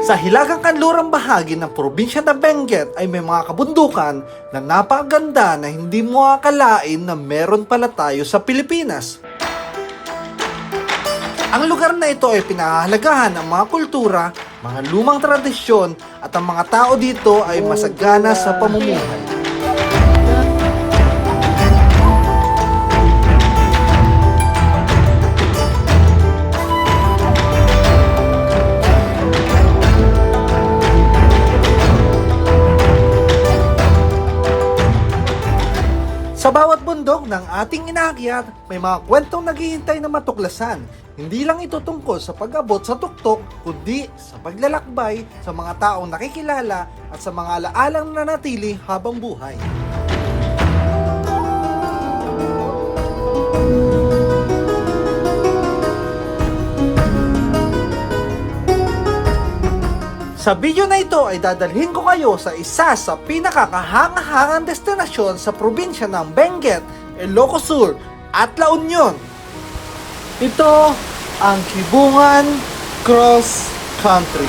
Sa hilagang kanlurang bahagi ng probinsya ng Benguet ay may mga kabundukan na napakaganda na hindi mo akalain na meron pala tayo sa Pilipinas. Ang lugar na ito ay pinahahalagahan ng mga kultura, mga lumang tradisyon at ang mga tao dito ay masagana sa pamumuhay. Sa bawat bundok ng ating inaakyat, may mga kwentong naghihintay na matuklasan. Hindi lang ito tungkol sa pag-abot sa tuktok, kundi sa paglalakbay, sa mga taong nakikilala at sa mga alaalang nanatili habang buhay. Sa video na ito ay dadalhin ko kayo sa isa sa pinakakahangahangang destinasyon sa probinsya ng Benguet, Ilocos Sur at La Union. Ito ang Kibungan Cross Country.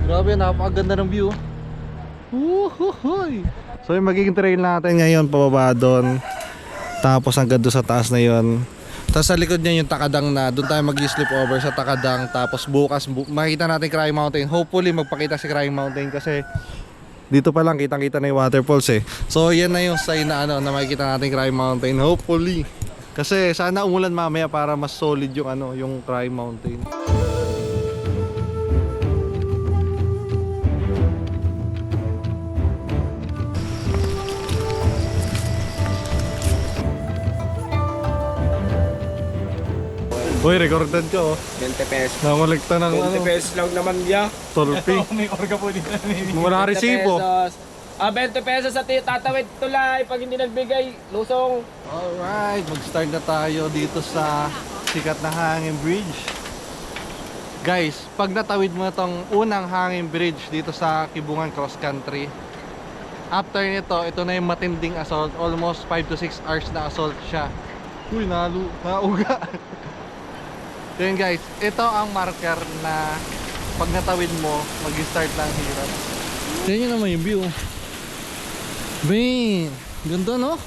Grabe, napakaganda ng view. Uhuhuy! So yung magiging trail natin ngayon pababa doon, tapos hanggang doon sa taas na yon. Tapos sa likod niya yung Takadang na, doon tayo mag-sleep over sa Takadang. Tapos bukas makita natin Crying Mountain. Hopefully magpakita si Crying Mountain kasi dito pa lang kitang-kita na yung waterfalls eh. So yan na yung sign na na makikita natin Crying Mountain. Hopefully. Kasi sana umulan mamaya para mas solid yung yung Crying Mountain. Uy, recorded ko 20 pesos. Nangulikta ng 20 pesos lang naman niya. Tolpi. May orga po dito. Wala 20 resibo. pesos. 20 pesos sa tatawid tulay. Pag hindi nagbigay, lusong. Alright, mag-start na tayo dito sa sikat na hanging bridge. Guys, pag natawid mo itong unang hanging bridge dito sa Kibungan Cross Country, after nito, ito na yung matinding assault. Almost 5 to 6 hours na assault siya. Uy, nauga. Yun guys, ito ang marker na pag natawid mo, mag-start na ang hirap. Tignan nyo naman yung view. Bing! Ganda no?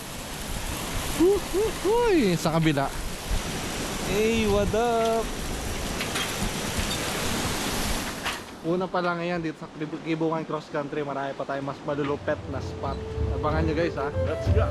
Uy! Sa kabila. Hey, what up? Una pa lang yan dito sa Kibungan Cross Country, marami pa tayong mas malulupet na spot. Abangan nyo guys ha. Let's go!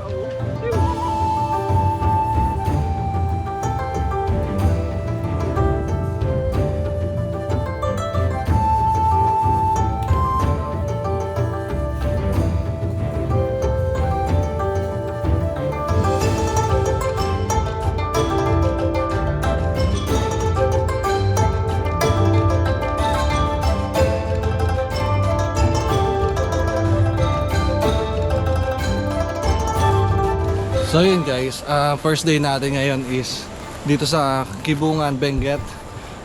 So yun guys, first day natin ngayon is dito sa Kibungan, Benguet.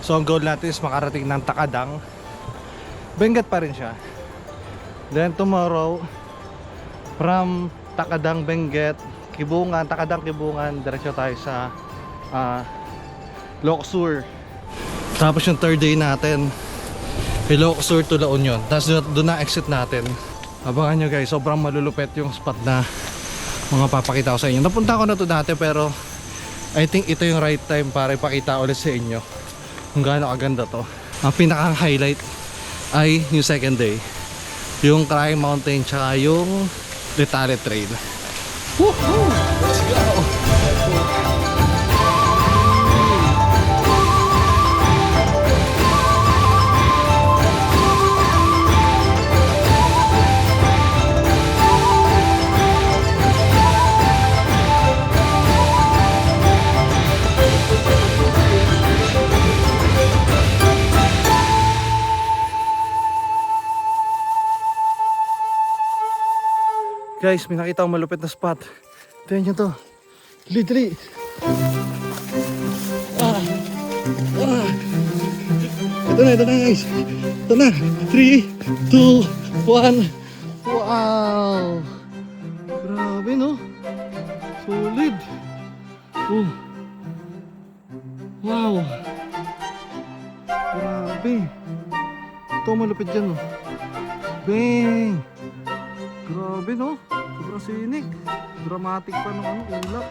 So ang goal natin is makarating ng Takadang. Benguet pa rin siya. Then tomorrow, from Takadang, Benguet, Kibungan, Takadang, Kibungan, diretso tayo sa Ilocos Sur. Tapos yung third day natin, Ilocos Sur to La Union. Tapos doon na exit natin. Abangan nyo guys, sobrang malulupet yung spot na mga papakita ko sa inyo. Napunta ko na to dati pero I think ito yung right time para ipakita ulit sa inyo kung gaano kaganda to. Ang pinakang highlight ay yung second day, yung Crying Mountain tsaka yung Letale Trail. Woohoo! Let's go! Guys, may nakita akong malupit na spot. Tingnan nyo to. Dali. Ito na guys. Ito na. 3, 2, 1. Wow. Wow! Grabe, no? Solid. Oh. Wow. Grabe. Ito malupit dyan, no? Bang! Grabe, no? Sobrang sinig. Dramatic pa ng ano, ulap.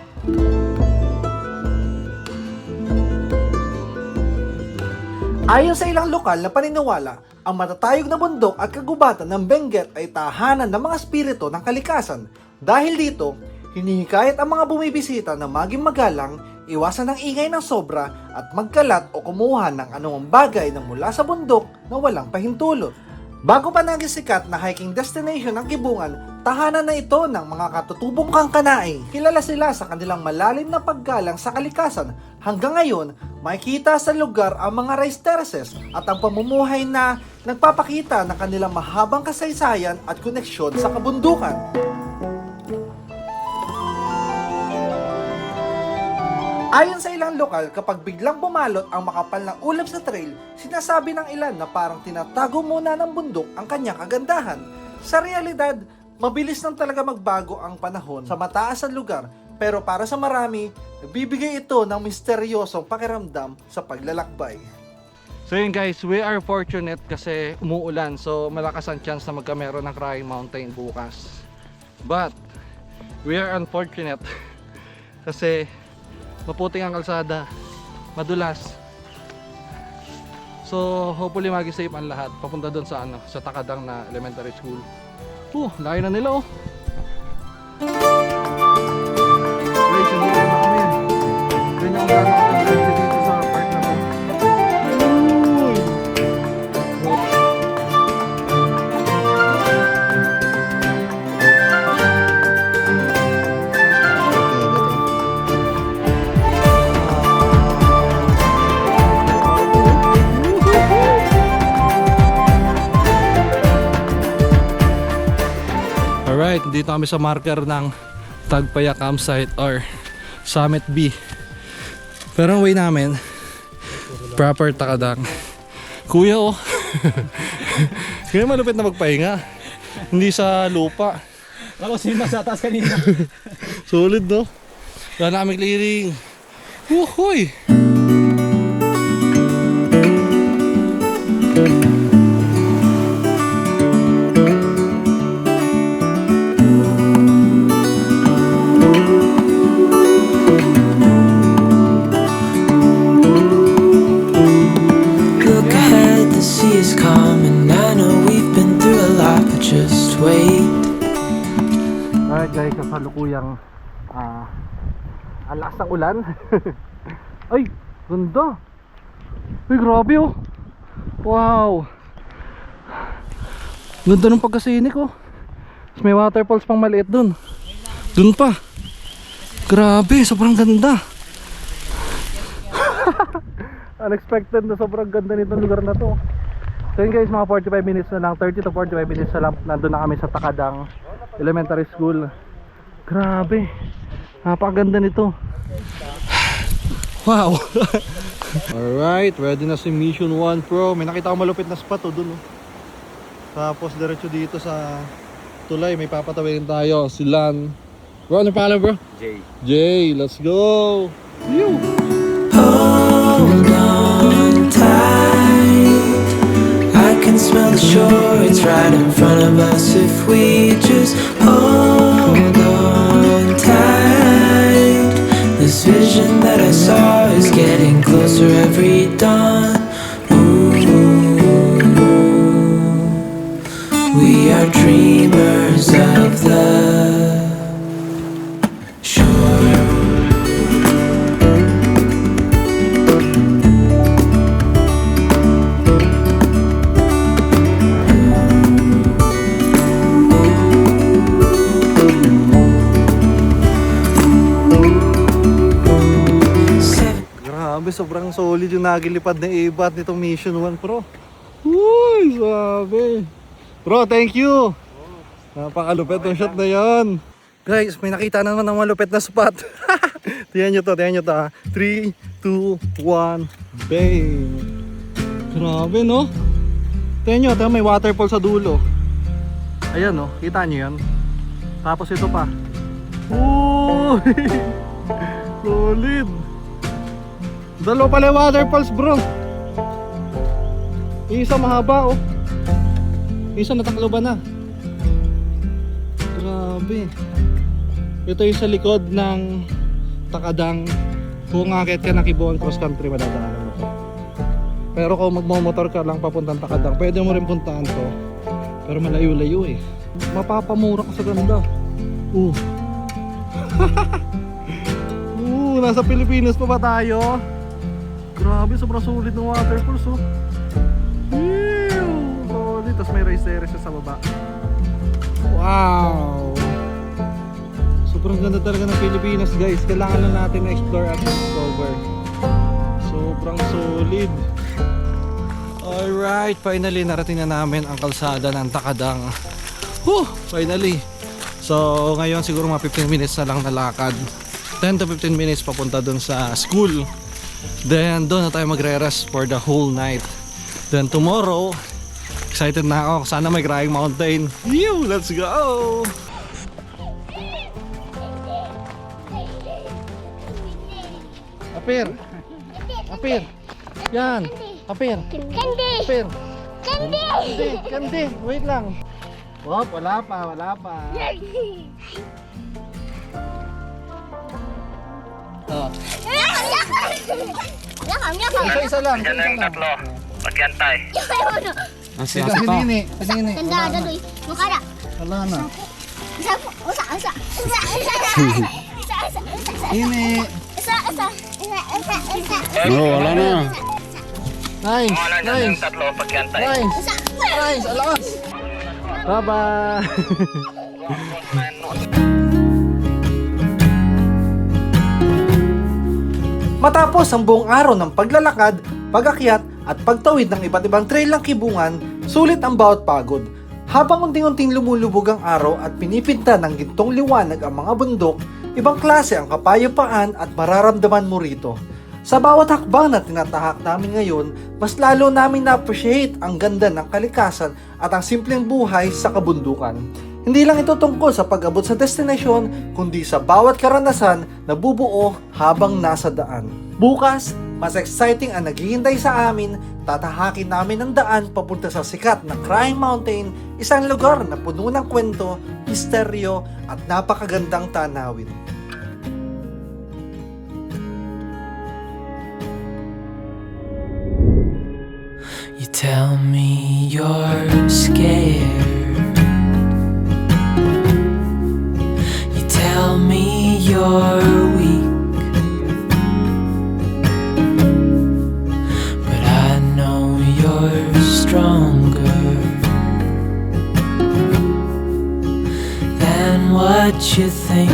Ayon sa ilang lokal na paniniwala, ang matatayog na bundok at kagubatan ng Benguet ay tahanan ng mga espiritu ng kalikasan. Dahil dito, hinihikayat ang mga bumibisita na maging magalang, iwasan ng ingay ng sobra at magkalat o kumuha ng anumang bagay na mula sa bundok na walang pahintulot. Bago pa naging sikat na hiking destination ng Kibungan, tahanan na ito ng mga katutubong kangkanaing. Kilala sila sa kanilang malalim na paggalang sa kalikasan. Hanggang ngayon, makikita sa lugar ang mga rice terraces at ang pamumuhay na nagpapakita ng kanilang mahabang kasaysayan at koneksyon sa kabundukan. Ayon sa ilang lokal, kapag biglang bumalot ang makapal na ulap sa trail, sinasabi ng ilan na parang tinatago muna ng bundok ang kanyang kagandahan. Sa realidad, mabilis lang talaga magbago ang panahon sa mataas na lugar, pero para sa marami, nagbibigay ito ng misteryosong pakiramdam sa paglalakbay. So yun guys, we are fortunate kasi umuulan, so malakas ang chance na magkameron ng Crying Mountain bukas. But we are unfortunate kasi maputing ang kalsada, madulas. So hopefully maging safe ang lahat papunta doon sa ano, sa Takadang na elementary school. Laki na nila, oh. Guys, hindi na kami. Ganyan ang gano'n ang ganda dito sa park na to. Alright, dito kami sa marker ng Tagpaya Campsite or Summit B. Pero ang way namin, proper Takadang. Kuya, oh. Kaya malupit na magpahinga. Hindi sa lupa. Ako sino nasa taas kanina. Solid, no? Wala na kami clearing. Wuhoy! Alright guys, kasalukuyang ang lakas ng ulan. Ay, ganda. Uy, grabe, oh. Wow. Ganda ng pagkasinik, oh. Mas may waterfalls pang maliit dun. Dun pa. Grabe, sobrang ganda. Unexpected na sobrang ganda nitong lugar na to. So yun guys, mga 45 minutes na lang, 30 to 45 minutes na lang, nandun na kami sa Takadang Elementary School. Grabe, napakaganda nito. Wow. Alright, ready na si Mission 1 Pro. May nakita ko malupit na spot, oh, dun, oh. Tapos diretso dito sa tulay, may papatawin tayo. Si Lan. Bro, ano pangalan, bro? Jay. Jay, let's go. Yo. Hold on tight, I can smell the shore, it's right in front of us. If we just hold on tight, this vision that I saw is getting closer every dawn. Ooh, we are dreamers of the shore. Grabe, sobrang solid yung nagilipad na ibat nitong Mission 1 Pro. Uy, sabi. Bro, thank you. Napakalupit ng shot na yan. Guys, may nakita naman ng malupit na spot. Tingnan nyo to, 3, 2, 1, bang. Grabe, no? Tingnan nyo, may waterfall sa dulo. Ayan oh, kita nyo yan. Tapos ito pa. Uy! Solid! Dalawa pala yung waterfalls bro. Yung isa mahaba oh. Yung isa natakloban na. Grabe. Ito yung sa likod ng Takadang. Kung akit ka ng Kibuan cross country, madadaanan mo to. Pero kung magmamotor ka lang papuntang Takadang, pwede mo rin puntaan to. Pero malayo-layo eh. Mapapamura ka sa ganda. Nasa Pilipinas pa ba tayo? Grabe, sobrang sulit ng waterfalls oh. Solid. Tapos may rice terrace sa baba. Wow! Sobrang ganda talaga ng Pilipinas guys. Kailangan lang natin na explore at discover. Sobrang solid. Alright, finally narating na namin ang kalsada ng Takadang. Finally. So ngayon siguro mga 15 minutes na lang nalakad. 10 to 15 minutes papunta dun sa school. Then doon na tayo magre-rest for the whole night. Then tomorrow, excited na ako. Sana may Crying Mountain. Let's go! Apir! Apir! Yan! Apir! Candy! Apir! Candy! Kandi! Wait lang! Wop, wala pa. Oh. Isa lang. Tatlo. Pagkantay. Sinini. Tanda, dadoy. Mukara. Wala na. Isa. Ini. Wala na. Nice. Nice. Tatlo. Pagkantay. Nice. Nice. Alas. Bye-bye. Matapos ang buong araw ng paglalakad, pag-akyat at pagtawid ng iba't ibang trail ng Kibungan, sulit ang bawat pagod. Habang unting-unting lumulubog ang araw at pinipinta ng gintong liwanag ang mga bundok, ibang klase ang kapayapaan at mararamdaman mo rito. Sa bawat hakbang na tinatahak namin ngayon, mas lalo namin na-appreciate ang ganda ng kalikasan at ang simpleng buhay sa kabundukan. Hindi lang ito tungkol sa pag-abot sa destinasyon, kundi sa bawat karanasan na bubuo habang nasa daan. Bukas, mas exciting ang naghihintay sa amin. Tatahakin namin ang daan papunta sa sikat na Crying Mountain, isang lugar na puno ng kwento, misteryo at napakagandang tanawin. You tell me you're scared. You tell me you're weak, but I know you're stronger than what you think.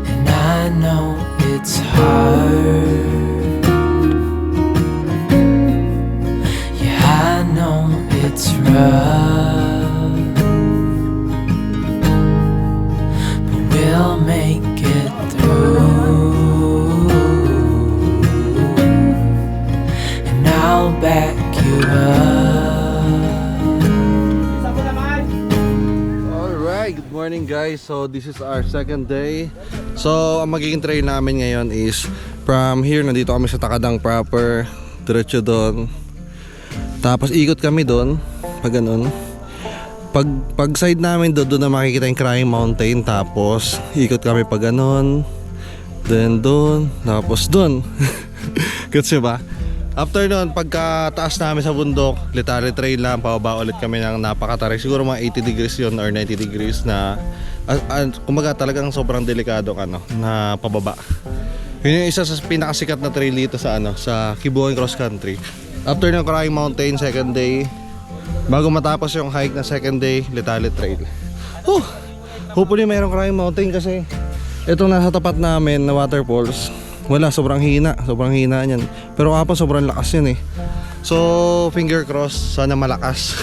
And I know it's hard. Yeah, I know it's rough, but we'll make it through, and I'll back you up. Alright, good morning guys. So this is our second day. So ang magiging trail namin ngayon is from here, nandito kami sa Takadang proper, diretso doon. Tapos ikot kami doon, pag ganun. Pag side namin doon na makikita yung Crying Mountain. Tapos ikot kami pag ganun, then doon, tapos doon. Kasi ba? After noon, pagka taas namin sa bundok, literally trail lang, pababa ulit kami ng napakatarik. Siguro mga 80 degrees yun or 90 degrees na kumbaga talagang sobrang delikado na pababa. Yun yung isa sa pinakasikat na trail dito sa sa Kibuan Cross Country. After ng Crying Mountain, second day, bago matapos yung hike na second day, Letale Trail. Hopefully mayroong Crying Mountain kasi itong nasa tapat namin na waterfalls, wala, sobrang hina niyan. Pero kapag sobrang lakas yun eh. So finger cross, sana malakas.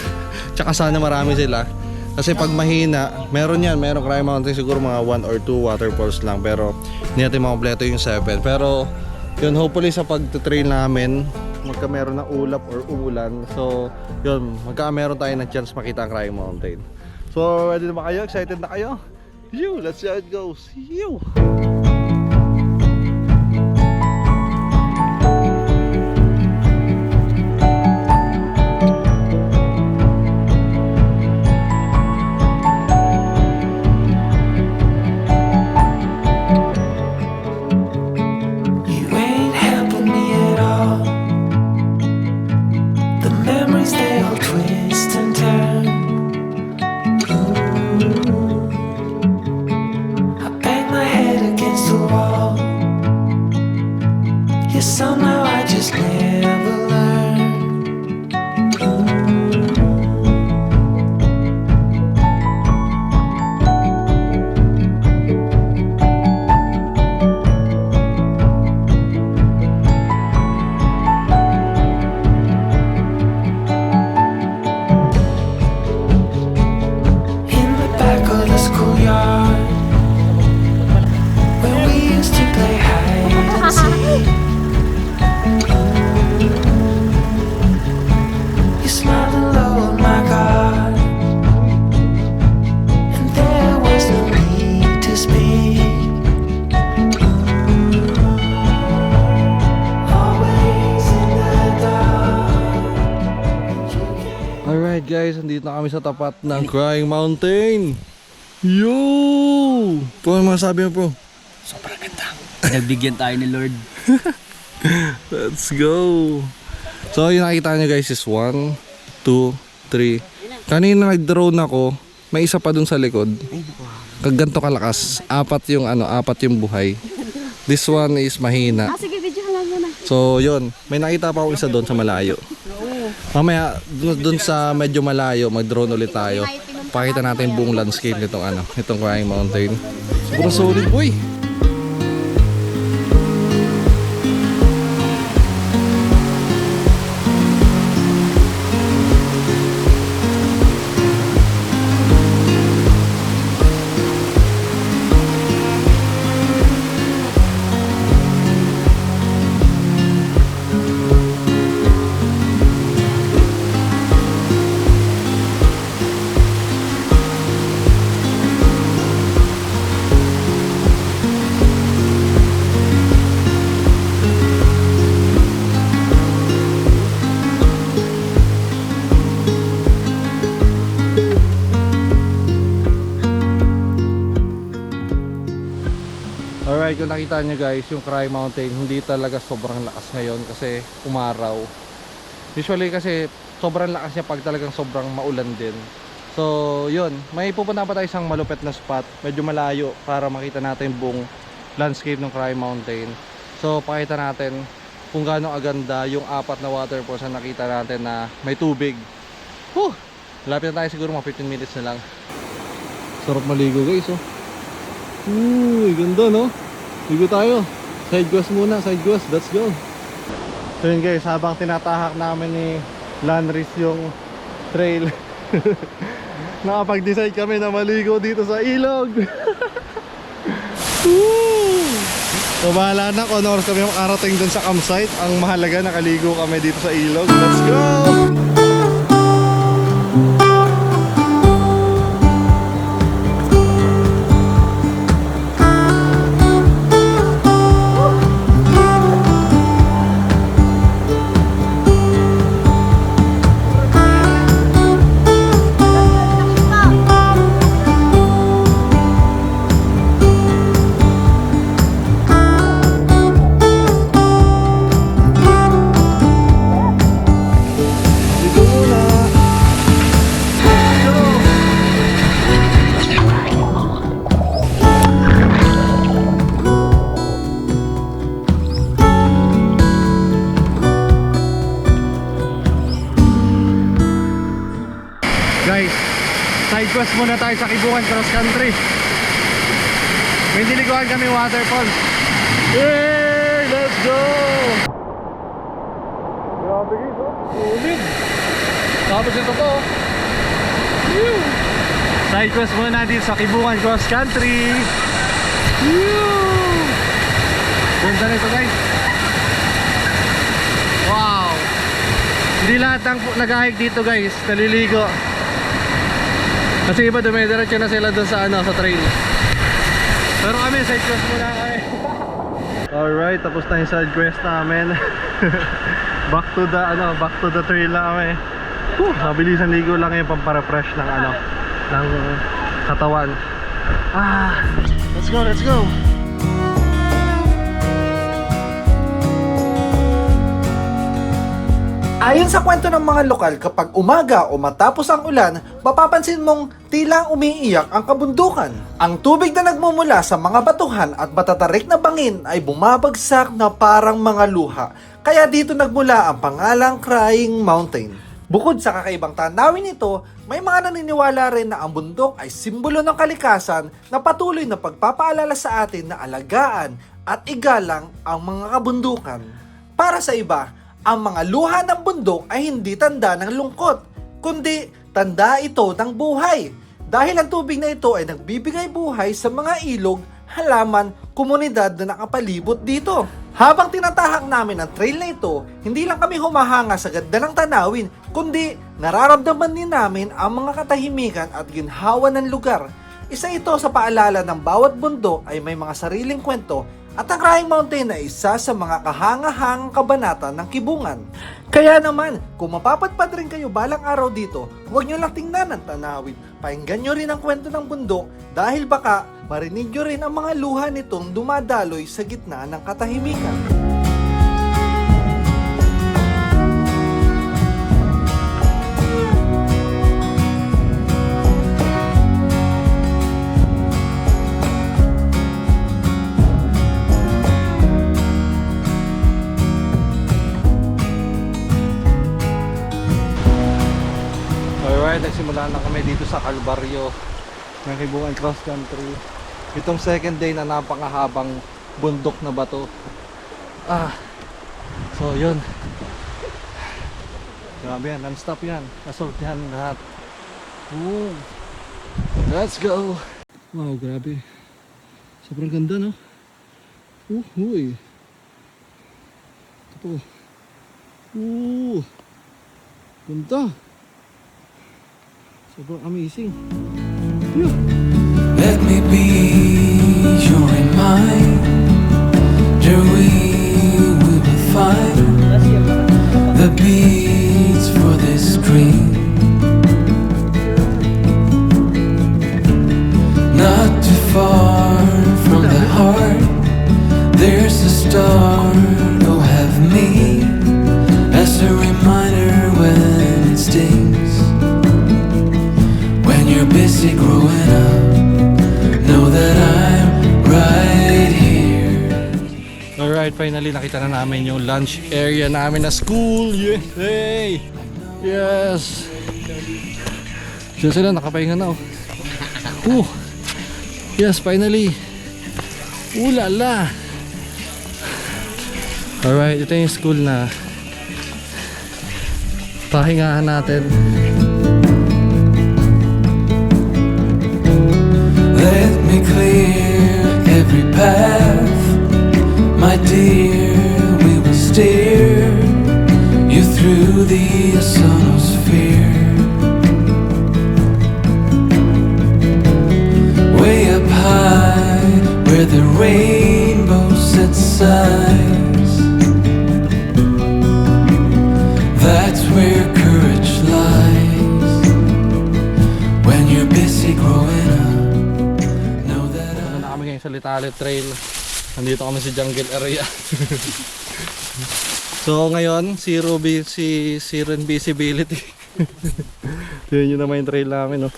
Tsaka sana marami sila. Kasi pag mahina, merong Crying Mountain, siguro mga 1 or 2 waterfalls lang. Pero hindi natin makompleto yung 7. Pero yun, hopefully sa pag-trail namin, magka meron ng ulap or umulan. So yun, magka meron tayo ng chance makita ang Crying Mountain. So ready na ba kayo? Excited na kayo? Let's see how it goes. You ain't helping me at all. The memories they all twist and turn. I bang my head against the wall. Yeah, somehow I just never learn. In the back of the schoolyard, where we used to play hide and seek. You smiled hello, oh my God, and there was no need to speak. Always in the dark. Alright guys, andito na kami sa tapat ng Crying Mountain. Yo! Ano masasabi mo, bro? Nagbigyan tayo ni Lord. Let's go! So yung nakita nyo guys is 1, 2, 3. Kanina nag-drone ako, may isa pa dun sa likod. Kaganto kalakas, apat yung buhay. This one is mahina. Sige, video ka lang muna. So yun, may nakita pa ako isa doon sa malayo. Mamaya doon sa medyo malayo, mag-drone ulit tayo. Pakita natin buong landscape nitong Crying Mountain. Puro solid boy. Alright, kung nakita nyo guys, yung Crying Mountain hindi talaga sobrang lakas ngayon kasi umaraw. Usually kasi sobrang lakas niya pag talagang sobrang maulan din. So yun, may pupunta pa tayo isang malupit na spot, medyo malayo, para makita natin buong landscape ng Crying Mountain. So pakita natin kung gaano aganda yung apat na waterfalls na nakita natin na may tubig. Lapit na tayo, siguro mga 15 minutes na lang. Sarap maligo guys, oh. Uy, ganda no? Ligo tayo. Side quest muna, side quest. Let's go. So yun guys, habang tinatahak namin ni Lanris yung trail, nakapag-decide kami na maligo dito sa ilog. So bahala na kung ano oras kami makarating dun sa campsite. Ang mahalaga, nakaligo kami dito sa ilog. Let's go! Guys, side quest muna tayo sa Kibungan Cross Country. May niliguan kami waterfall. Yay! Let's go! Grabe guys, oh. Ulit. Tapos ito po. Side quest muna dito sa Kibungan Cross Country. Ganda nito guys. Wow! Hindi lahat ng nag-hike dito guys naliligo. Kasi iba dumidiretso na sila doon sa sa trail. Pero kami side quest muna kami. Alright, tapos na yung side quest namin. back to the trail na kami. Mabilisan ligo lang yung pamparefresh ng ng katawan. Let's go. Ayon sa kwento ng mga lokal, kapag umaga o matapos ang ulan, mapapansin mong tila umiiyak ang kabundukan. Ang tubig na nagmumula sa mga batuhan at matatarik na bangin ay bumabagsak na parang mga luha. Kaya dito nagmula ang pangalang Crying Mountain. Bukod sa kakaibang tanawin nito, may mga naniniwala rin na ang bundok ay simbolo ng kalikasan na patuloy na pagpapaalala sa atin na alagaan at igalang ang mga kabundukan. Para sa iba, ang mga luha ng bundok ay hindi tanda ng lungkot, kundi tanda ito ng buhay. Dahil ang tubig na ito ay nagbibigay buhay sa mga ilog, halaman, komunidad na nakapalibot dito. Habang tinatahak namin ang trail na ito, hindi lang kami humahanga sa ganda ng tanawin, kundi nararamdaman din namin ang mga katahimikan at ginhawa ng lugar. Isa ito sa paalala ng bawat bundok ay may mga sariling kwento, at ang Crying Mountain ay isa sa mga kahanga-hangang kabanata ng Kibungan. Kaya naman, kung mapapadpad rin kayo balang araw dito, huwag nyo lang tingnan ang tanawin. Pakinggan nyo rin ang kwento ng bundok dahil baka marinig nyo rin ang mga luha nitong dumadaloy sa gitna ng katahimikan. Nagsimula na kami dito sa Calvario ng Kibungan Cross Country. Itong second day na napakahabang bundok na bato. So yun. Grabe yan, non-stop yan. Assault yan lahat. Let's go. Wow, grabe. Sobrang ganda, no? Uy. Ito po. Ganda. Sobrang amazing. Yeah. Let me be your mind. There we will find the beats for this dream. Not too far from the heart, there's a star. Oh, have me as a reminder when it stings. You're busy growing up, know that I'm right here. Alright, finally nakita na namin yung lunch area namin na school. Yay! Yes! Diyan sila, nakapahinga na. Yes, finally. Lala! Alright, ito yung school na pahingahan natin. Let me clear every path, my dear, we will steer you through the sonosphere. Way up high, where the rainbow sets sighs, that's where courage lies. When you're busy growing up, sa Litale Trail. Nandito kami sa jungle area. So ngayon, zero visibility. Yun yun naman yung trail namin, no?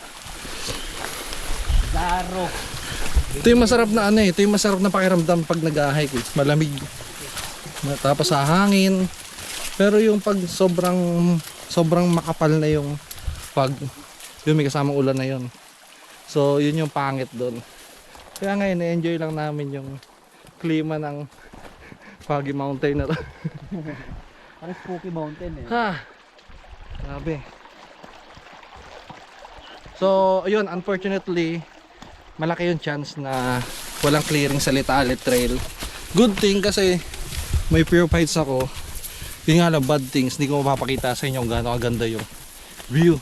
Zaro. Ito yung masarap na ito yung masarap na pakiramdam pag nag-hike, malamig. Tapos sa hangin. Pero yung pag sobrang makapal na yung pag yun may kasamang ulan na yun. So yun yung pangit doon. Kaya ngayon, na-enjoy lang namin yung klima ng Foggy Mountain na to. Parang spooky mountain eh. Grabe. So, ayun, unfortunately, malaki yung chance na walang clearing sa Litale Trail. Good thing kasi may pure heights ako. Yun nga lang, bad things, hindi ko mapapakita sa inyo kung gaano kaganda yung view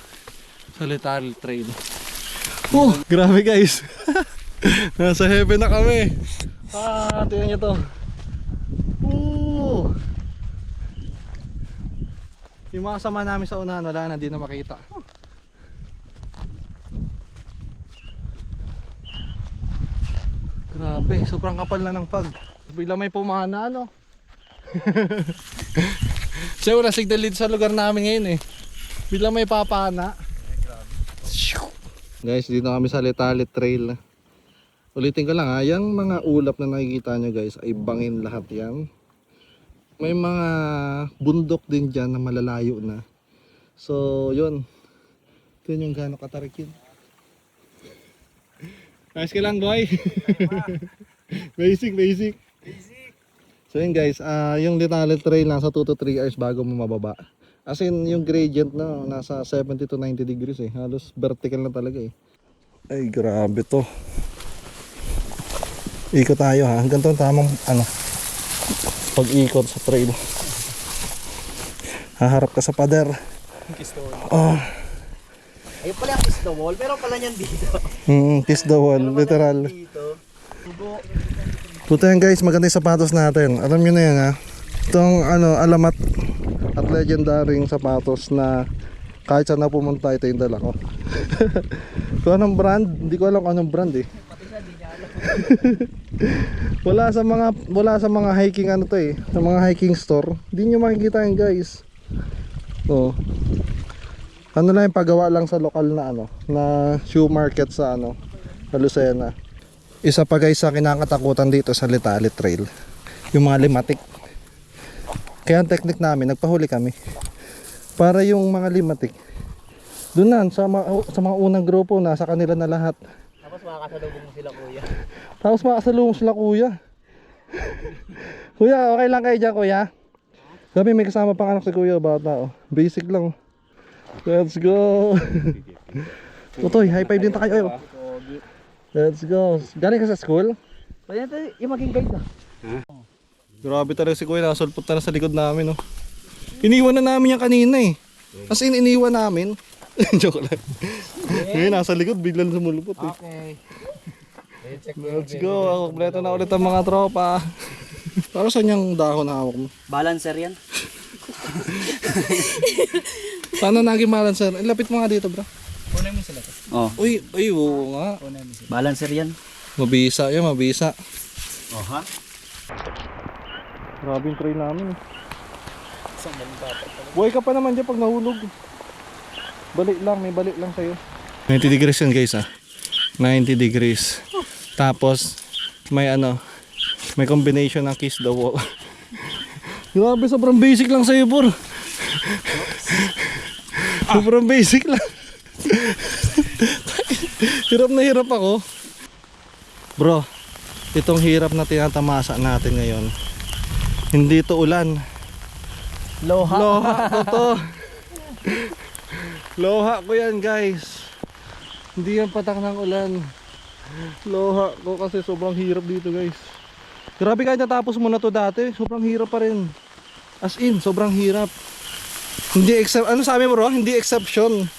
sa Little Trail. Oh, grabe guys. Nasa heaven na kami. Tingnan nyo to. Yung mga kasama namin sa unahan, wala na, di na makita. Grabe, sobrang kapal na ng fog. Bigla may pumana, ano? Siya wala signal dito sa lugar namin ngayon eh. Bigla may papana. Guys, dito kami sa Little Trail. Ulitin ko lang ha, yung mga ulap na nakikita nyo guys ay bangin lahat yan. May mga bundok din dyan na malalayo na. So yun, ito yung gano'ng katarik yun. Ayos ka lang boy. basic. So yun guys, yung Little Trail nasa 2 to 3 hours bago mo mababa. As in yung gradient na nasa 70 to 90 degrees eh. Halos vertical na talaga eh. Ay grabe to. Ikot tayo ha. Hanggang to tamang pag-ikot sa trail. Haharap ka sa pader. Ayun pala yung kiss the wall, pero pala niyan dito. Kiss the wall, literal. Puta yan guys, maganda yung sapatos natin. Alam nyo na yan ha. Itong alamat at legendary sapatos na kahit saan na pumunta, ito yung dala ko. Kung anong brand, hindi ko alam kung anong brand eh. wala sa mga hiking sa mga hiking store. Hindi nyo makikita yan guys. Oh. Ano lang yung paggawa lang sa lokal na na shoe market sa sa Lucena. Isa pa guys sa kinakatakutan dito sa Little Trail, yung mga limatik. Kaya ang technique namin, nagpahuli kami para yung mga limatik doon na sa mga unang grupo, nasa kanila na lahat. Tapos makakasalubong sila kuya. Kuya, okay lang kayo dyan kuya? Sabi may kasama pang anak si kuya, bata basic lang. Let's go. Tutoy, high five din tayo. Let's go. Galing ka sa school? Pwede natin yung maging guide na. Grabe talaga si kuya, nakasulpot na sa likod namin Iniwan na namin yan kanina eh. As in, iniwan namin. Joke lang. Ngayon nasa likod, biglang sumulupot eh. Okay. Let's go, kompleto na ulit ang mga tropa. Para saan yung dahon na hawak mo? Balancer yan. Paano naging balancer? Ilapit mo nga dito bro. Kunin mo sila to. Oh, Uy, oo nga. balancer yan. Mabisa yan, mabisa. Oh ha? Grabe yung trail namin Buhay ka pa naman dyan pag nahulog. May balik lang sa'yo. 90 degrees yan guys 90 degrees. Tapos may may combination ng kiss the wall. Grabe, sobrang basic lang sa'yo bro. Sobrang basic lang. Hirap na hirap ako. Bro, itong hirap na tinatamasa natin ngayon, hindi to ulan. Loha ko to. Loha ko yan guys. Hindi yan patak ng ulan. Loha ko kasi sobrang hirap dito guys. Grabe, kahit natapos mo na to dati, sobrang hirap pa rin. As in, sobrang hirap. Hindi sabi mo bro? Hindi exception.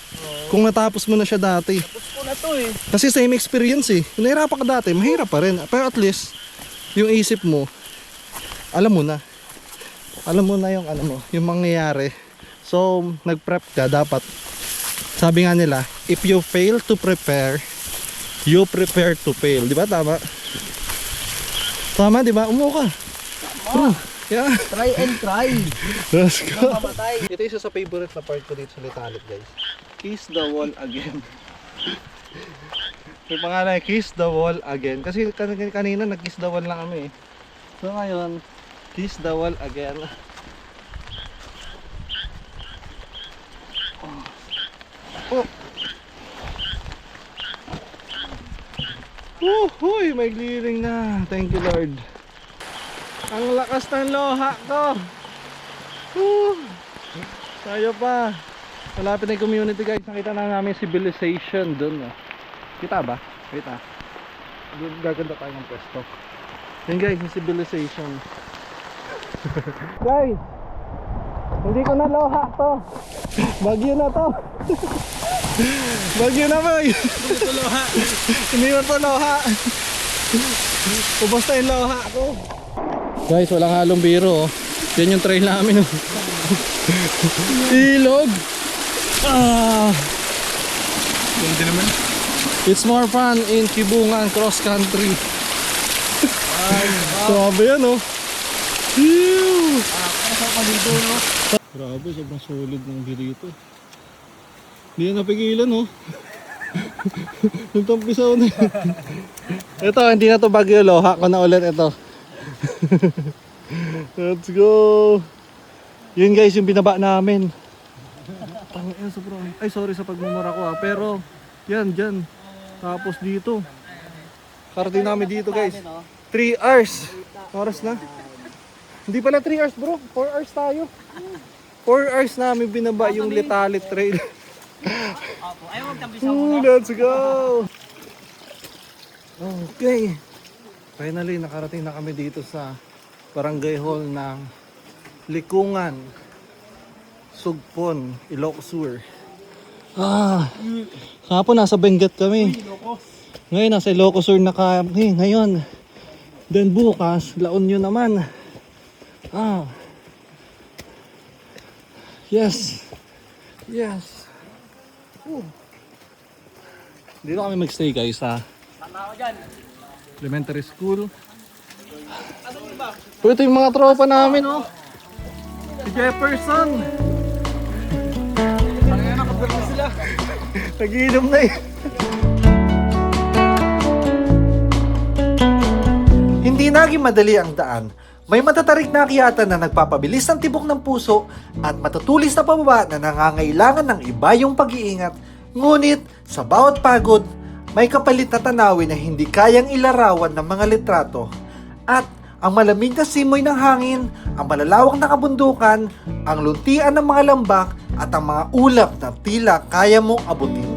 Kung natapos mo na siya dati. Tapos ko na to eh. Kasi same experience eh. Kung nahirapan ka dati, mahirap pa rin. Pero at least, yung isip mo, alam mo na. Alam mo na yung yung mangyayari. So, nag-prep ka dapat. Sabi nga nila, if you fail to prepare, you prepare to fail. Di ba tama? Tama, di ba? Umuha ka. Tama. Yeah. Try and try. Let's go. Mamatay. Ito isa sa favorite na part ko dito sa Little guys. Kiss the wall again. Yung pangalan, kiss the wall again. Kasi kanina nag-kiss the wall lang kami eh. So ngayon, kiss the wall again. Huy, may gliring na. Thank you Lord. Ang lakas ng loha ko. Tayo pa. Malapit na yung community guys. Nakita na namin civilization dun. Kita ba? Kita. Gaganda tayo ng pwesto. Yan guys, yung civilization. Guys, Hindi ko na loha to. Bagyo na to. Bagyo na boy. Hindi mo to loha. Ubos na yung loha ko. Guys, walang halong biro oh. Yan yung trail namin oh. Ilog. Hindi naman. It's more fun in Kibungan cross country. Grabe yan oh. Ew. Grabe, sobrang solid ng girito. Hindi yan napigilan oh. Yung tampisaw na yun. Ito, hindi na to bagyo, loha ko na ulit ito. Let's go. Yun guys, yung binaba namin. Tangina, sobrang. Ay, sorry sa pagmumura ko pero yan, dyan. Tapos dito. Karating namin dito guys. 3 hours. Oras na. Hindi pala 3 hours bro, 4 hours tayo. 4 hours namin binaba yung Litalit Trail. Let's go. Okay. Finally, nakarating na kami dito sa barangay hall ng Likungan, Sugpon, Ilocos Sur. Kahapon nasa Benguet kami. Ngayon nasa Ilocos Sur na kami. Ngayon. Then bukas, La Union naman. Yes. Yes. Dito kami magstay guys sa elementary school. Ito yung mga tropa namin oh. Si Jefferson. Nakapagpapit sila. Nag-iinom na eh. Hindi naging madali ang daan. May matatarik na akyatan na nagpapabilis ng tibok ng puso at matutulis na pababa na nangangailangan ng iba yung pag-iingat. Ngunit sa bawat pagod, may kapalit na tanawin na hindi kayang ilarawan ng mga litrato. At ang malamig na simoy ng hangin, ang malalawak na kabundukan, ang luntian ng mga lambak at ang mga ulap na tila kaya mong abutin.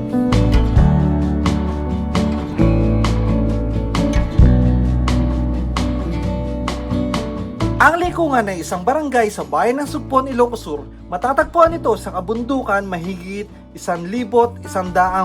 Ang Likungan ay isang barangay sa bayan ng Sugpon, Ilocos Sur. Matatagpuan ito sa kabundukan mahigit 1,100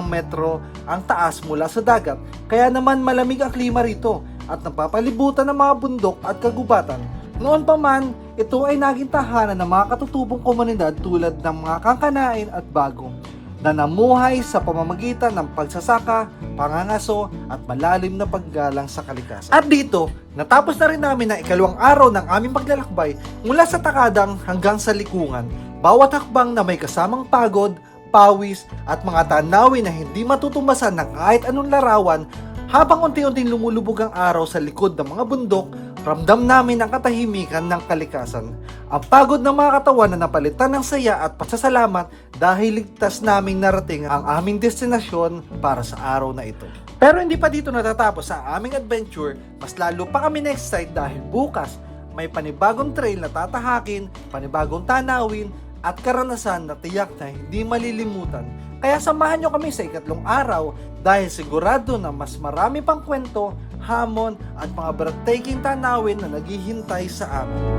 metro ang taas mula sa dagat. Kaya naman malamig ang klima rito at napapalibutan ng mga bundok at kagubatan. Noon pa man, ito ay naging tahanan ng mga katutubong komunidad tulad ng mga Kangkanain at Bagong na namuhay sa pamamagitan ng pagsasaka, pangangaso at malalim na paggalang sa kalikasan. At dito, natapos na rin namin ang ikalawang araw ng aming paglalakbay mula sa Takadang hanggang sa Likungan. Bawat hakbang na may kasamang pagod, pawis at mga tanawin na hindi matutumbasan ng kahit anong larawan. Habang unti-unting lumulubog ang araw sa likod ng mga bundok, ramdam namin ang katahimikan ng kalikasan. Ang pagod ng mga katawan na napalitan ng saya at pasasalamat dahil ligtas naming narating ang aming destinasyon para sa araw na ito. Pero hindi pa dito natatapos ang aming adventure, mas lalo pa kami na-excite dahil bukas may panibagong trail na tatahakin, panibagong tanawin at karanasan na tiyak na hindi malilimutan. Kaya samahan nyo kami sa ikatlong araw dahil sigurado na mas marami pang kwento, hamon at mga breathtaking tanawin na naghihintay sa amin.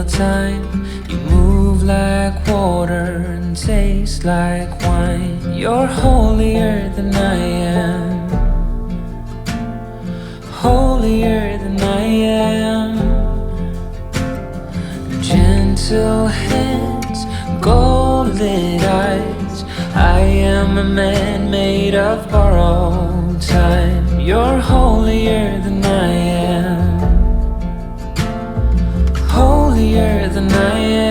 Time you move like water and taste like wine. You're holier than I am, holier than I am. Gentle hands, gold-lit eyes. I am a man made of borrowed time. You're holier than I am, holier than I am.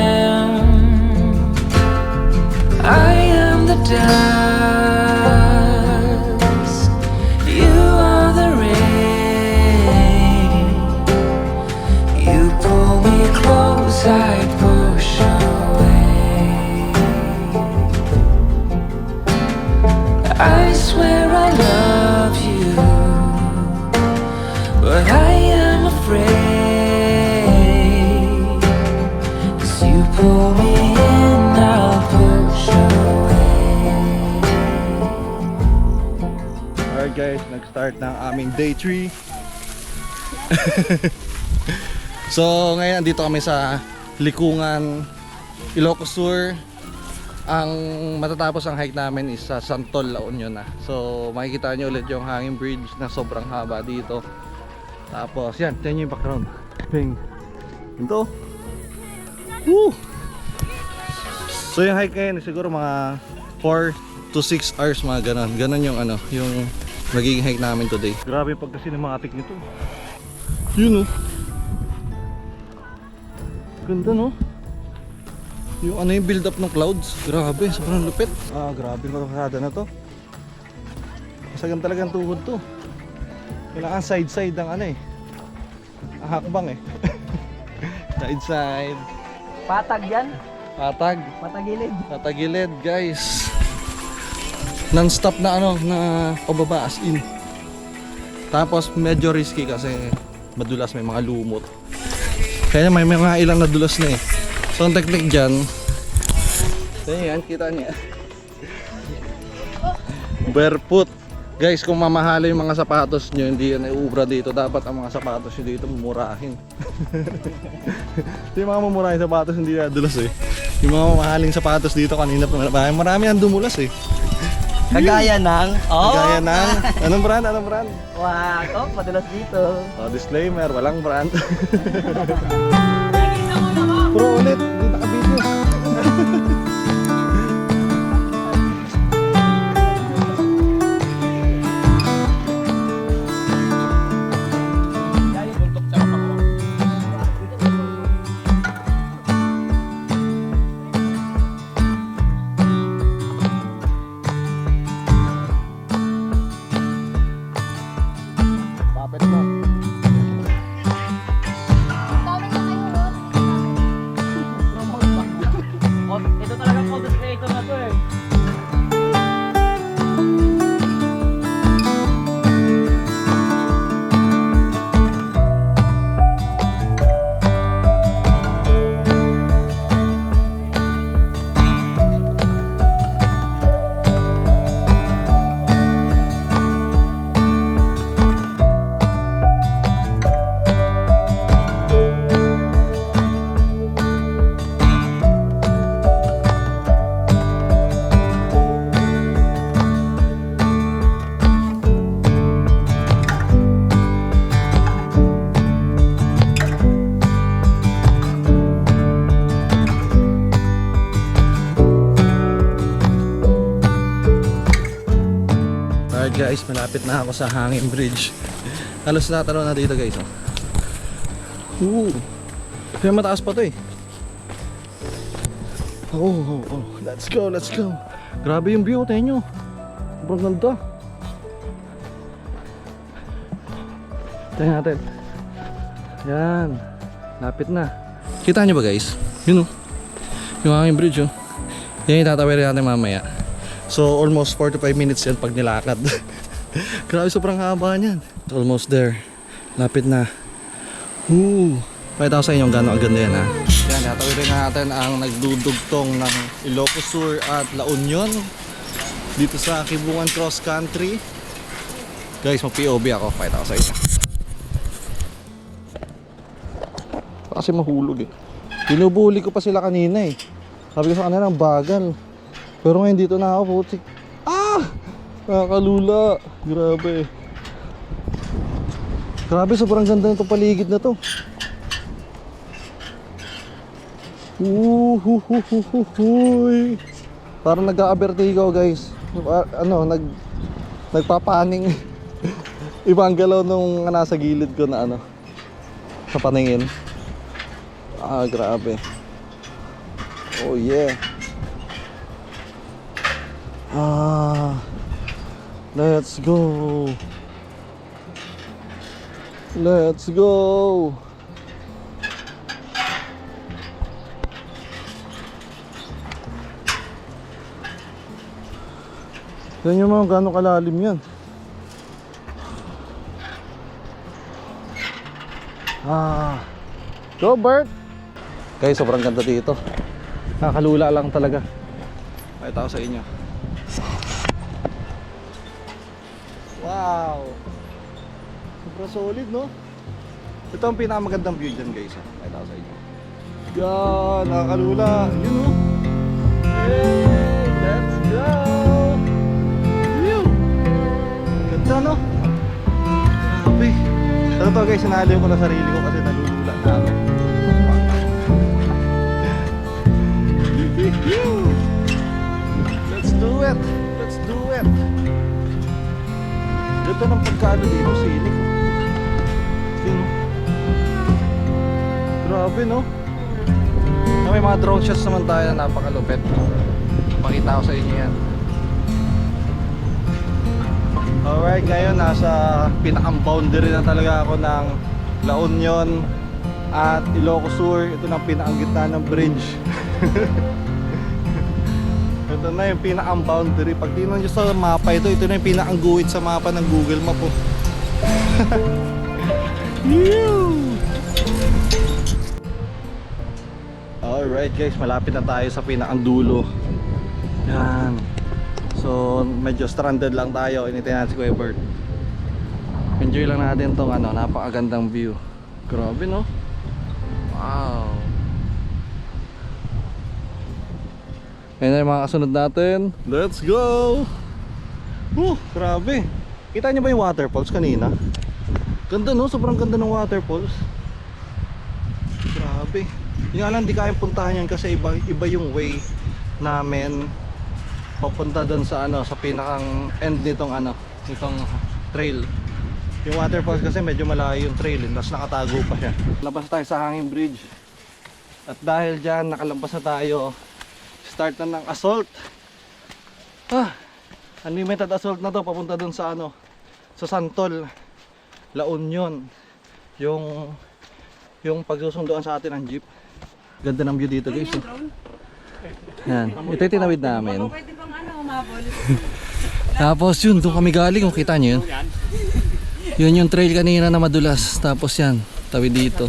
I am the dust, you are the rain. You pull me close, I push away. guys, nag-start ng aming day 3. So ngayon andito kami sa Likungan, Ilocos Sur. Ang matatapos ang hike namin is sa Santol, La Union na. So makikita nyo ulit yung hanging bridge na sobrang haba dito. Tapos yan, yan yung background. Ping. Ito. Woo! So yung hike ngayon siguro mga 4 to 6 hours, mga ganon. Ganon yung ano, yung magiging hike namin today. Grabe yung pagka-cinematic nito. Yun oh. Ganda no? Yung ano yung build up ng clouds. Grabe, sobrang lupit. Grabe yung kasada na to. Masagan talagang tuhod to. Kailangan side-side ang ano eh. Ang hakbang eh. Side-side. Patag yan. Patag. Patagilid. Patagilid guys. Non-stop na ano, na pababa as in. Tapos medyo risky kasi madulas, may mga lumot. Kaya may mga ilang nadulas na eh. So ang technique dyan, yan, kita niya. Barefoot. Guys, kung mamahalo yung mga sapatos nyo, hindi yan iubra dito. Dapat ang mga sapatos nyo dito mumurahin. Yung mga mumurahin sapatos hindi nadulas eh. Yung mga mamahaling sapatos dito kanina pa, marami ang dumulas eh. Kagaya ng... Kagaya ng, anong brand? Anong brand? Wow, madalas dito. Disclaimer, walang brand. Pero ulit, hindi naka-video. Papet mo. Ito talaga content creator na to eh. Alright guys, malapit na ako sa hanging bridge. Halos natalo na dito guys. Oh. Kaya mataas pa to eh. Oh. Let's go. Grabe yung view, tayo nyo. Sobrang ganda. Tayo natin. Yan. Lapit na. Kita nyo ba guys? Yun oh. Yung hanging bridge oh. Yan yung tatawirin natin mamaya. So almost 4 to 5 minutes yan pag nilakad. Grabe, sobrang haba niyan. Almost there. Lapit na. Pakita ko sa inyo gano'ng ganda yan ha. Yan, tatawirin natin ang nagdudugtong ng Ilocos Sur at La Union dito sa Kibungan Cross Country. Guys, mag-POV ako. Pakita ko sa inyo. Kasi mahulog eh. Binubuli ko pa sila kanina eh. Sabi ko sa kanila, ang bagal. Pero ngayon dito na ako, putik. Nakakalula. Grabe, sobrang ganda nito paligid na to. Parang nag-a-vertigo guys. Nagpapaning. Ibang galaw nung nasa gilid ko na ano, sa paningin. Grabe. Oh yeah. Let's go. Tignan nyo mga gano'ng kalalim yan. Go Bert! Guys, sobrang ganda dito. Nakakalula lang talaga. Pakita ko sa inyo. Wow! Sobrang solid, no? Ito ang pinakamagandang view dyan, guys. Pakita ko sa inyo. Yan! Nakakalula! Yun, no? Hey! Let's go! Whew! Ganda, no? Grabe! Ito to, guys, sinaliw ko na sarili ko kasi nalulula na ako. Let's do it! Let's do it! Ganda ng pagkaano dito, sinig. Yun, no? Grabe, no? May mga drone shots naman tayo na napakalupit. Pakita ko sa inyo yan. Alright, ngayon nasa pinakang-boundary na talaga ako ng La Union at Ilocos Sur. Ito na ang pinakang-gitna ng bridge. Ito na yung pinakang-boundary. Pag tingnan nyo sa mapa ito na yung pinakang-guhit sa mapa ng Google Map po. Alright guys, malapit na tayo sa pinakang-dulo. Yan. So medyo stranded lang tayo. Inintay natin si Kuya Bert. Enjoy lang natin tong napakagandang view. Grabe, no? Wow. Ayan na yung mga kasunod natin. Let's go! Grabe. Kita niyo ba yung waterfalls kanina? Ganda, no? Sobrang ganda ng waterfalls. Grabe. Yung alam, di kayang puntahan yan kasi iba yung way namin papunta doon sa sa pinakang end nitong nitong trail. Yung waterfalls kasi medyo malayo yung trail, tapos nakatago pa siya. Labas tayo sa hanging bridge. At dahil dyan nakalabas na tayo, start na ng assault. Unlimited assault na to papunta doon sa sa Santol, La Union. Yung pagsusunduan sa atin ng jeep. Ganda ng view dito, guys. Yan. Ito yung tinawid namin. Tapos yun, doon kami galing. Kung kita nyo yun. Yun yung trail kanina na madulas. Tapos yan, tawid dito.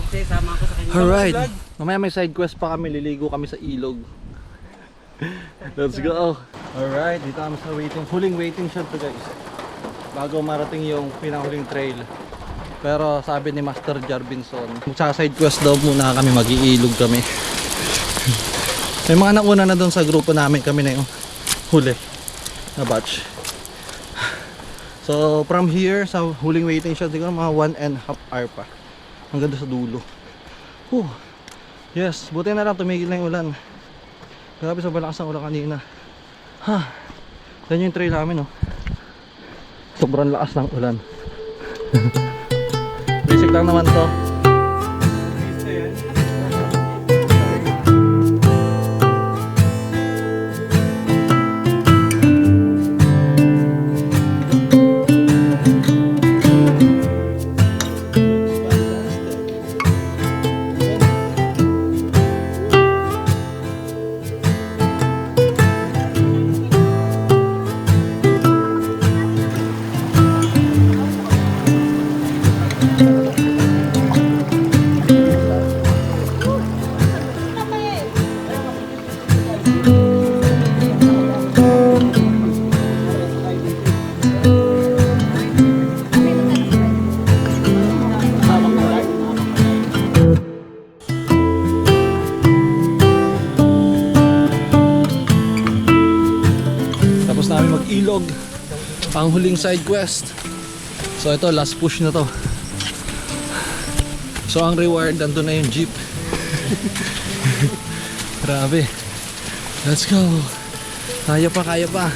Alright. Mamaya may side quest pa kami. Liligo kami sa ilog. Let's go. Alright, dito kami sa huling waiting shed to, guys. Bago marating yung pinahuling trail. Pero sabi ni Master Jarvinson, sa side quest daw muna kami, mag-iilog kami. May mga nauna na doon sa grupo namin, kami na yung huli na batch. So from here sa huling waiting shed, siguro mga 1.5 hour pa hanggang doon sa dulo. Yes, buti na lang tumigil na yung ulan. Grabe, sobrang lakas ng ulan kanina. Yan yung trail namin, oh. Sobrang lakas ng ulan. Basic lang naman to. Ilog, pang huling side quest. So ito, last push na to. So ang reward, nandun na yung jeep. Grabe. Let's go. Kaya pa, kaya pa.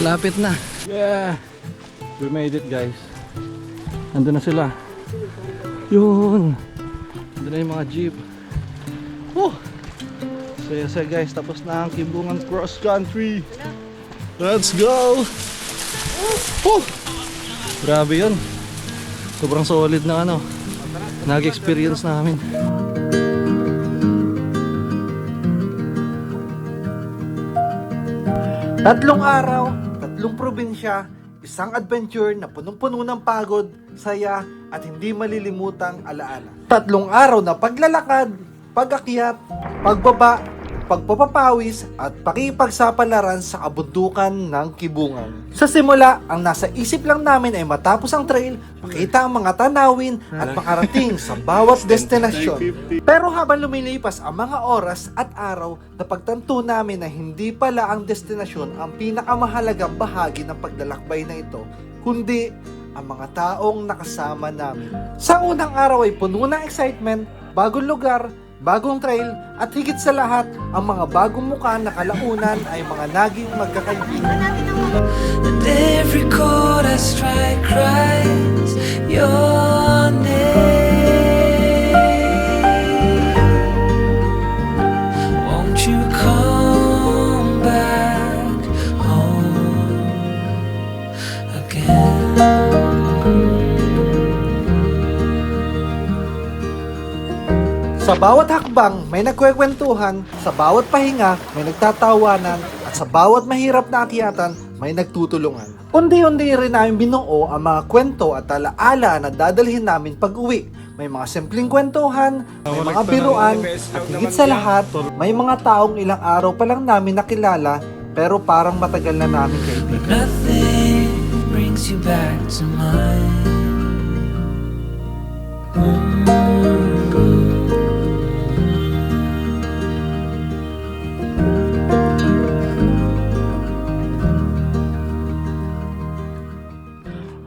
Malapit na. Yeah, we made it, guys. Nandun na sila. Yun. Nandun na yung mga jeep. So yes, guys, tapos na ang Kimbungan cross country. Let's go! Grabe yun. Sobrang solid na nag-experience namin. Tatlong araw, tatlong probinsya, isang adventure na punong-puno ng pagod, saya at hindi malilimutang alaala. Tatlong araw na paglalakad, pag-akyat, pagbaba, pagpapapawis at pakipagsapalaran sa kabundukan ng Kibungan. Sa simula, ang nasa isip lang namin ay matapos ang trail, makita ang mga tanawin at makarating sa bawat destinasyon. Pero habang lumilipas ang mga oras at araw, napagtanto namin na hindi pala ang destinasyon ang pinakamahalagang bahagi ng paglalakbay na ito, kundi ang mga taong nakasama namin. Sa unang araw ay puno ng excitement, bagong lugar, bagong trail, at higit sa lahat, ang mga bagong mukha na kalaunan ay mga naging magkakaibigan. And every chord I strike cries your name. Won't you come back home again? Sa bawat hakbang, may nagkwekwentuhan, sa bawat pahinga, may nagtatawanan, at sa bawat mahirap na akyatan, may nagtutulungan. Undi-undi rin namin binuo ang mga kwento at alaala na dadalhin namin pag uwi. May mga simpleng kwentuhan, may mga biruan, at higit sa lahat, may mga taong ilang araw pa lang namin nakilala, pero parang matagal na namin kaibigan. Nothing brings you back to mine.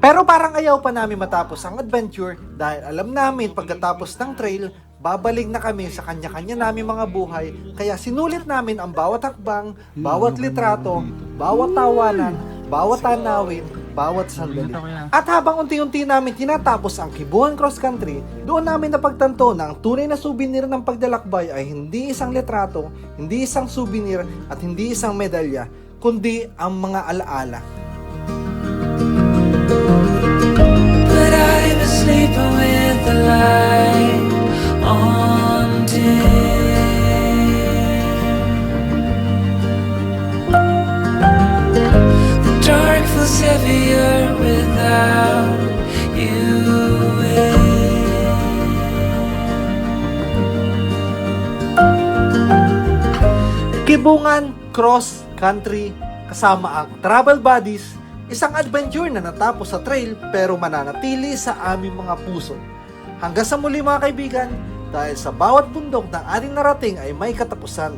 Pero parang ayaw pa namin matapos ang adventure dahil alam namin pagkatapos ng trail, babalik na kami sa kanya-kanya namin mga buhay, kaya sinulit namin ang bawat hakbang, bawat litrato, bawat tawanan, bawat tanawin, bawat sandali. At habang unti-unti namin tinatapos ang Kibuhan Cross Country, doon namin napagtanto na ang tunay na souvenir ng paglalakbay ay hindi isang litrato, hindi isang souvenir, at hindi isang medalya, kundi ang mga alaala. But I was sleeping with the light on dim. The dark feels heavier without you in. Kibungan Cross Country kasama ang travel buddies, isang adventure na natapos sa trail pero mananatili sa aming mga puso. Hanggang sa muli mga kaibigan, dahil sa bawat bundok ng ating narating ay may katapusan.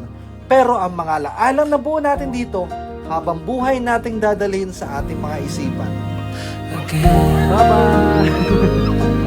Pero ang mga laalang na buo natin dito, habang buhay nating dadalhin sa ating mga isipan. Again. Bye-bye!